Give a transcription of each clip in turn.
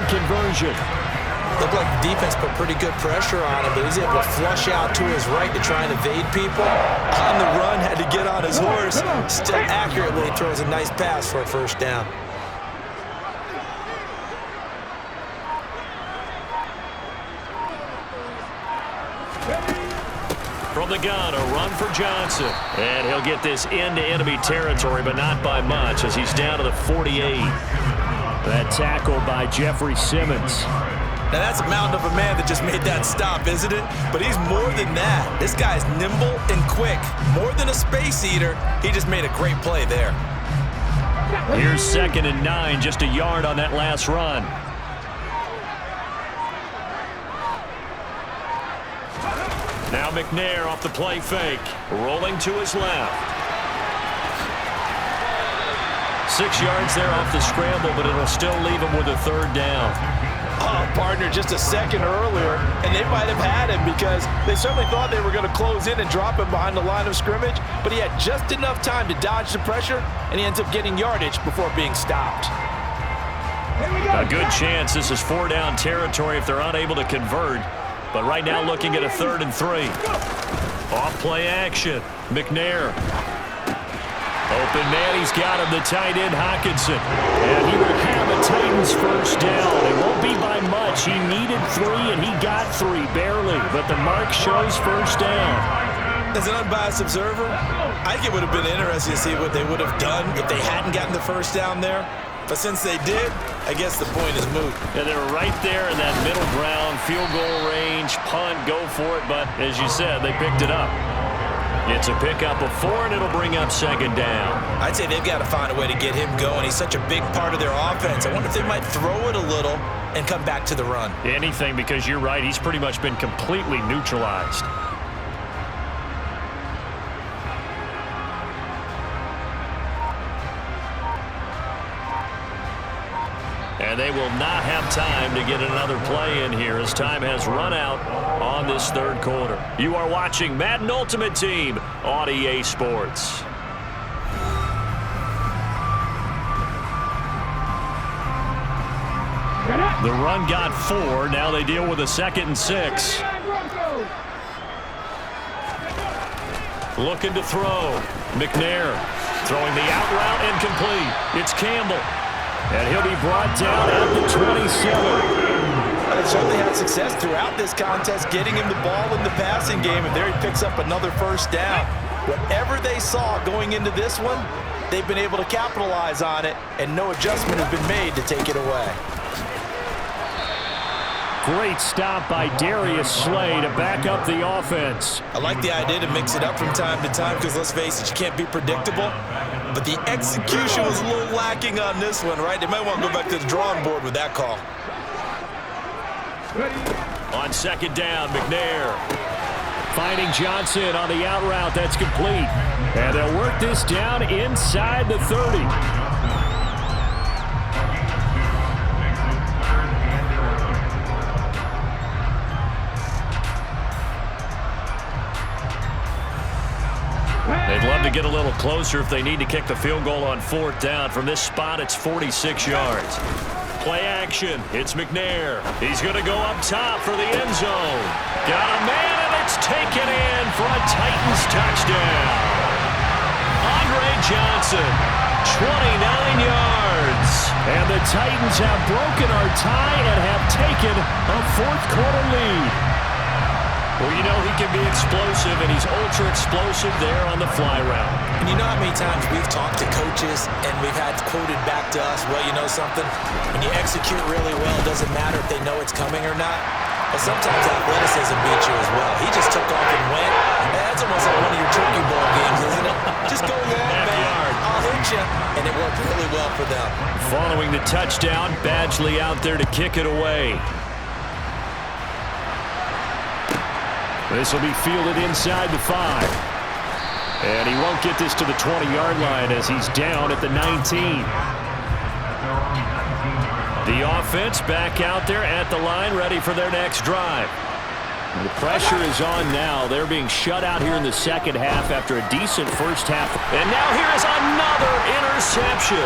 conversion. Looked like the defense put pretty good pressure on him, but he's able to flush out to his right to try and evade people. On the run, had to get on his horse. Still accurately throws a nice pass for a first down. From the gun, a run for Johnson. And he'll get this into enemy territory, but not by much as he's down to the 48. That tackle by Jeffrey Simmons. Now that's a mountain of a man that just made that stop, isn't it? But he's more than that. This guy's nimble and quick. More than a space eater, he just made a great play there. Here's 2nd and 9, just a yard on that last run. Now McNair off the play fake. Rolling to his left. 6 yards there off the scramble, but it'll still leave him with a 3rd down. Oh, partner, just a second earlier, and they might have had him because they certainly thought they were going to close in and drop him behind the line of scrimmage, but he had just enough time to dodge the pressure, and he ends up getting yardage before being stopped. A good chance this is 4-down territory if they're unable to convert, but right now looking at a 3rd and 3. Off play action. McNair. Open man, he's got him, the tight end, Hockenson. And he will have a Titans first down. It won't be by much. He needed 3, and he got 3, barely. But the mark shows first down. As an unbiased observer, I think it would have been interesting to see what they would have done if they hadn't gotten the first down there. But since they did, I guess the point is moot. Yeah, they were right there in that middle ground, field goal range, punt, go for it. But as you said, they picked it up. It's a pickup of 4, and it'll bring up 2nd down. I'd say they've got to find a way to get him going. He's such a big part of their offense. I wonder if they might throw it a little and come back to the run. Anything, because you're right. He's pretty much been completely neutralized. And they will not have time to get another play in here as time has run out on this 3rd quarter. You are watching Madden Ultimate Team on EA Sports. The run got 4. Now they deal with a 2nd and 6. Looking to throw. McNair throwing the out route incomplete. It's Campbell. And he'll be brought down at the 27. They certainly had success throughout this contest, getting him the ball in the passing game, and there he picks up another first down. Whatever they saw going into this one, they've been able to capitalize on it, and no adjustment has been made to take it away. Great stop by Darius Slay to back up the offense. I like the idea to mix it up from time to time because, let's face it, you can't be predictable. But the execution was a little lacking on this one, right? They might want to go back to the drawing board with that call. On 2nd down, McNair. Finding Johnson on the out route. That's complete. And they'll work this down inside the 30. They'd love to get a little closer if they need to kick the field goal on 4th down. From this spot, it's 46 yards. Play action. It's McNair. He's going to go up top for the end zone. Got a man, and it's taken in for a Titans touchdown. Andre Johnson, 29 yards. And the Titans have broken our tie and have taken a 4th quarter lead. Well, you know he can be explosive, and he's ultra-explosive there on the fly route. And you know how many times we've talked to coaches and we've had quoted back to us, well, you know something? When you execute really well, it doesn't matter if they know it's coming or not. But sometimes athleticism beats you as well. He just took off and went. That's almost like one of your turkey ball games, isn't it? Just go long, man. I'll hit you. And it worked really well for them. Following the touchdown, Badgley out there to kick it away. This will be fielded inside the 5. And he won't get this to the 20-yard line as he's down at the 19. The offense back out there at the line, ready for their next drive. The pressure is on now. They're being shut out here in the 2nd half after a decent first half. And now here is another interception.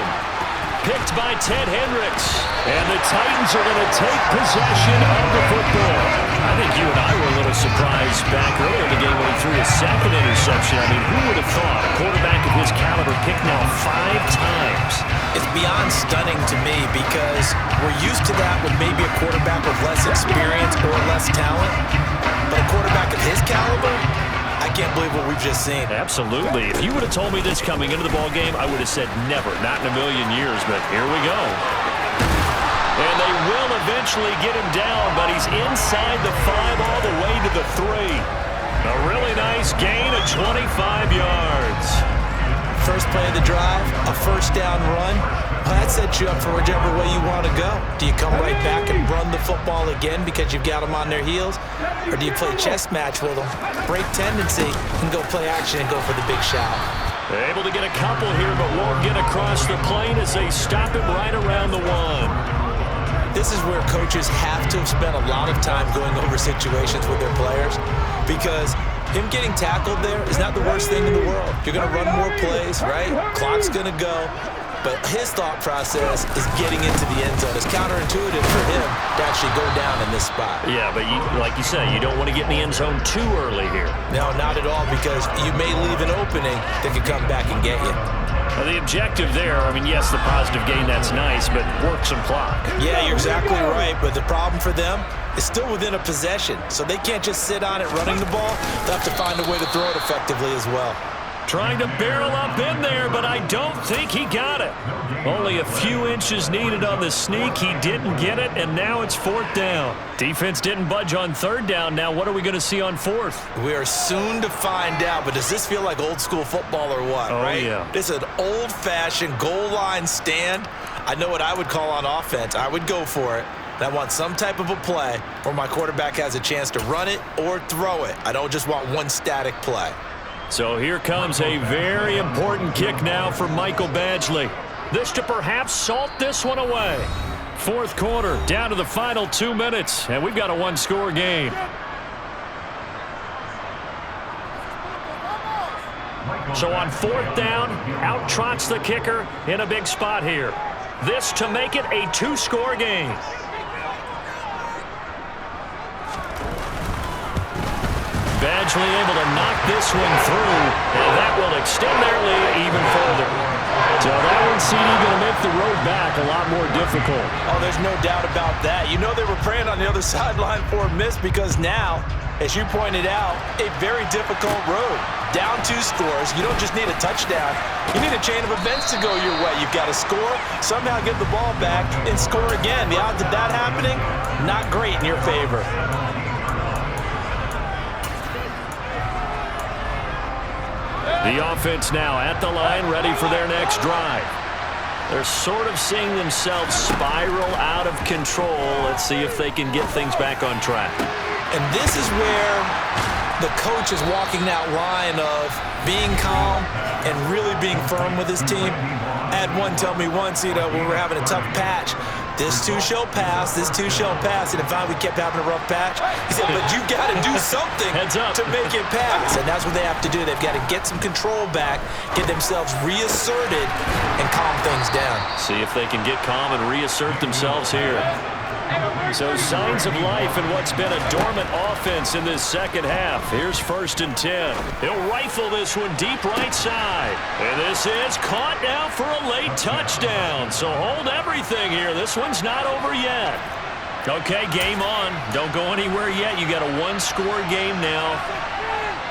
picked by Ted Hendricks. And the Titans are going to take possession of the football. I think you and I were a little surprised back earlier in the game when he threw his second interception. I mean, who would have thought a quarterback of his caliber picked now 5 times? It's beyond stunning to me because we're used to that with maybe a quarterback with less experience or less talent. But a quarterback of his caliber, I can't believe what we've just seen. Absolutely. If you would have told me this coming into the ball game, I would have said never, not in a million years, but here we go. And they will eventually get him down, but he's inside the 5 all the way to the 3. A really nice gain of 25 yards. First play of the drive, a first down run. Well, that sets you up for whichever way you want to go. Do you come right back and run the football again because you've got them on their heels? Or do you play chess match with them, break tendency, and go play action and go for the big shot? Able to get a couple here, but won't get across the plane as they stop him right around the 1. This is where coaches have to have spent a lot of time going over situations with their players because him getting tackled there is not the worst thing in the world. You're going to run more plays, right? Clock's going to go. But his thought process is getting into the end zone. It's counterintuitive for him to actually go down in this spot. Yeah, but like you said, you don't want to get in the end zone too early here. No, not at all, because you may leave an opening that could come back and get you. Now, the objective there, I mean, yes, the positive gain, that's nice, but work some clock. Yeah, you're exactly right, but the problem for them is still within a possession, so they can't just sit on it running the ball. They'll have to find a way to throw it effectively as well. Trying to barrel up in there, but I don't think he got it. Only a few inches needed on the sneak. He didn't get it, and now it's 4th down. Defense didn't budge on 3rd down. Now what are we going to see on 4th? We are soon to find out, but does this feel like old school football or what, right? Yeah. This is an old-fashioned goal line stand. I know what I would call on offense. I would go for it. I want some type of a play where my quarterback has a chance to run it or throw it. I don't just want one static play. So here comes a very important kick now for Michael Badgley. This to perhaps salt this one away. 4th quarter, down to the final 2 minutes, and we've got a 1-score game. So on 4th down, out trots the kicker in a big spot here. This to make it a 2-score game. Badgley able to knock this one through, and that will extend their lead even further. So that one, CD, going to make the road back a lot more difficult. Oh, there's no doubt about that. You know they were praying on the other sideline for a miss because now, as you pointed out, a very difficult road. Down 2 scores. You don't just need a touchdown. You need a chain of events to go your way. You've got to score, somehow get the ball back, and score again. The odds of that happening, not great in your favor. The offense now at the line, ready for their next drive. They're sort of seeing themselves spiral out of control. Let's see if they can get things back on track. And this is where the coach is walking that line of being calm and really being firm with his team. I had one tell me once, when we were having a tough patch, this too shall pass, this too shall pass. And if we kept having a rough patch, he said, but you got to do something to make it pass. And that's what they have to do. They've got to get some control back, get themselves reasserted, and calm things down. See if they can get calm and reassert themselves here. So signs of life in what's been a dormant offense in this second half. Here's 1st and 10. He'll rifle this one deep right side. And this is caught now for a late touchdown. So hold everything here. This one's not over yet. Okay, game on. Don't go anywhere yet. You got a 1-score game now.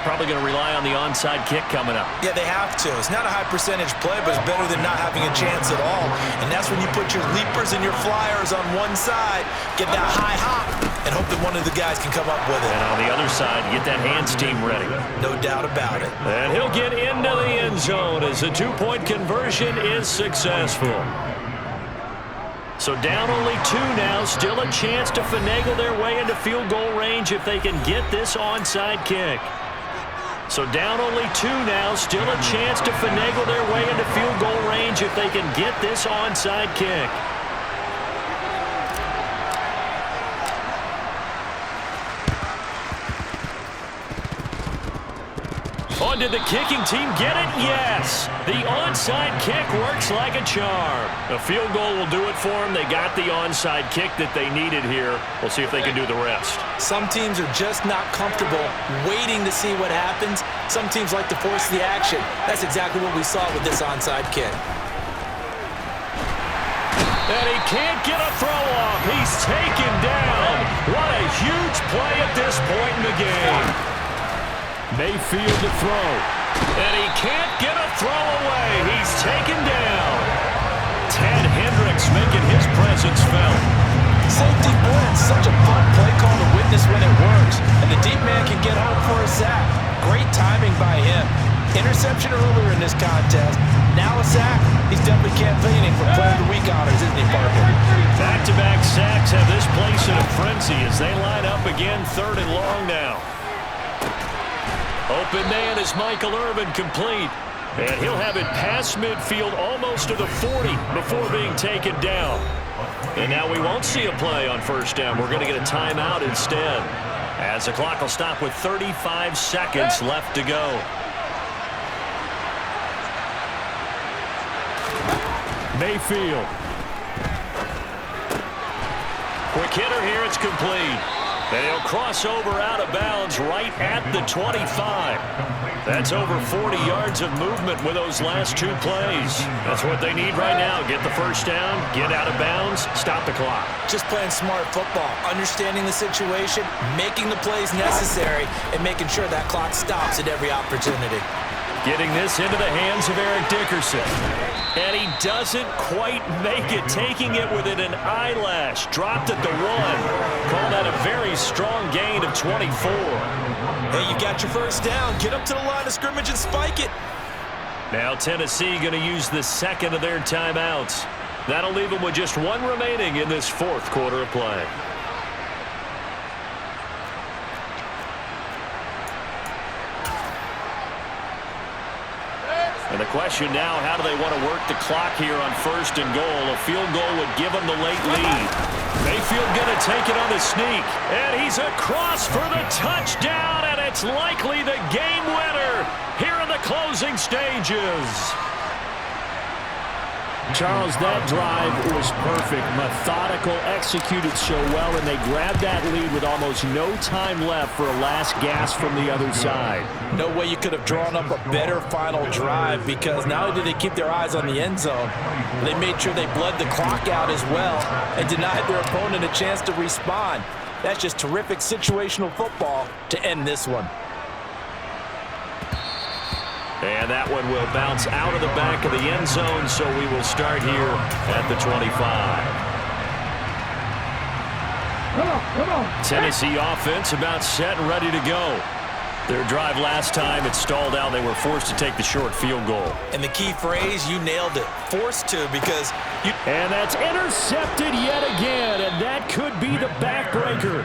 Probably going to rely on the onside kick coming up. Yeah, they have to. It's not a high percentage play, but it's better than not having a chance at all. And that's when you put your leapers and your flyers on one side, get that high hop, and hope that one of the guys can come up with it. And on the other side, get that hands team ready. No doubt about it. And he'll get into the end zone as the 2-point conversion is successful. So down only 2 now, still a chance to finagle their way into field goal range if they can get this onside kick. So down only 2 now, still a chance to finagle their way into field goal range if they can get this onside kick. On, did the kicking team get it? Yes. The onside kick works like a charm. A field goal will do it for them. They got the onside kick that they needed here. We'll see if they can do the rest. Some teams are just not comfortable waiting to see what happens. Some teams like to force the action. That's exactly what we saw with this onside kick. And he can't get a throw off. He's taken down. What a huge play at this point in the game. Mayfield to throw. And he can't get a throw away. He's taken down. Ted Hendricks making his presence felt. Safety blitz, such a fun play call to witness when it works. And the deep man can get home for a sack. Great timing by him. Interception earlier in this contest. Now a sack. He's definitely campaigning for Player of the Week honors, isn't he, Parker? Back-to-back sacks have this place in a frenzy as they line up again, 3rd and long now. Open man is Michael Irvin, complete. And he'll have it past midfield almost to the 40 before being taken down. And now we won't see a play on 1st down. We're going to get a timeout instead, as the clock will stop with 35 seconds left to go. Mayfield. Quick hitter here, it's complete. And he'll cross over out of bounds right at the 25. That's over 40 yards of movement with those last 2 plays. That's what they need right now. Get the 1st down, get out of bounds, stop the clock. Just playing smart football, understanding the situation, making the plays necessary, and making sure that clock stops at every opportunity. Getting this into the hands of Eric Dickerson. And he doesn't quite make it, taking it within an eyelash. Dropped at the 1. Call that a very strong gain of 24. Hey, you got your 1st down. Get up to the line of scrimmage and spike it. Now Tennessee going to use the 2nd of their timeouts. That'll leave them with just 1 remaining in this 4th quarter of play. And the question now, how do they want to work the clock here on 1st and goal? A field goal would give them the late lead. Mayfield going to take it on the sneak. And he's across for the touchdown, and it's likely the game winner here in the closing stages. Charles, that drive was perfect. Methodical, executed so well, and they grabbed that lead with almost no time left for a last gasp from the other side. No way you could have drawn up a better final drive, because not only did they keep their eyes on the end zone, they made sure they bled the clock out as well and denied their opponent a chance to respond. That's just terrific situational football to end this one. And that one will bounce out of the back of the end zone, so we will start here at the 25. Come on. Tennessee offense about set and ready to go. Their drive last time, it stalled out. They were forced to take the short field goal. And the key phrase, you nailed it. Forced to, because you... And that's intercepted yet again, and that could be the backbreaker.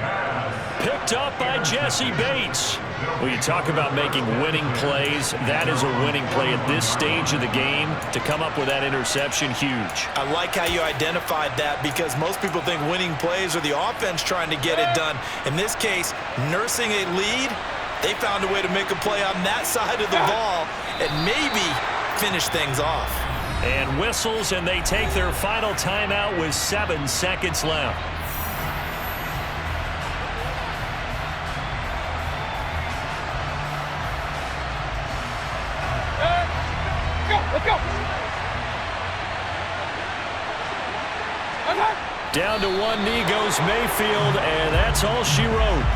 Picked up by Jesse Bates. Well, you talk about making winning plays. That is a winning play at this stage of the game. To come up with that interception, huge. I like how you identified that, because most people think winning plays are the offense trying to get it done. In this case, nursing a lead, they found a way to make a play on that side of the ball and maybe finish things off. And whistles, and they take their final timeout with 7 seconds left. Down to 1 knee goes Mayfield, and that's all she wrote.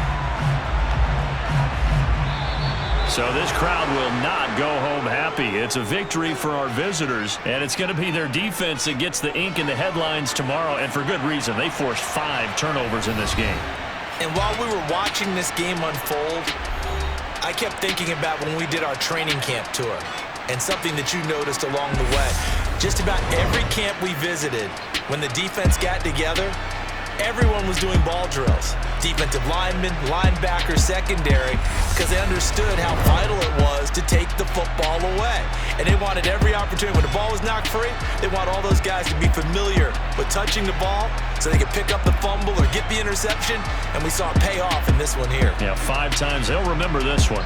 So this crowd will not go home happy. It's a victory for our visitors, and it's going to be their defense that gets the ink in the headlines tomorrow, and for good reason. They forced 5 turnovers in this game. And while we were watching this game unfold, I kept thinking about when we did our training camp tour, and something that you noticed along the way. Just about every camp we visited, when the defense got together, everyone was doing ball drills. Defensive linemen, linebackers, secondary, because they understood how vital it was to take the football away. And they wanted every opportunity. When the ball was knocked free, they want all those guys to be familiar with touching the ball so they could pick up the fumble or get the interception, and we saw it pay off in this one here. Yeah, 5 times. They'll remember this one.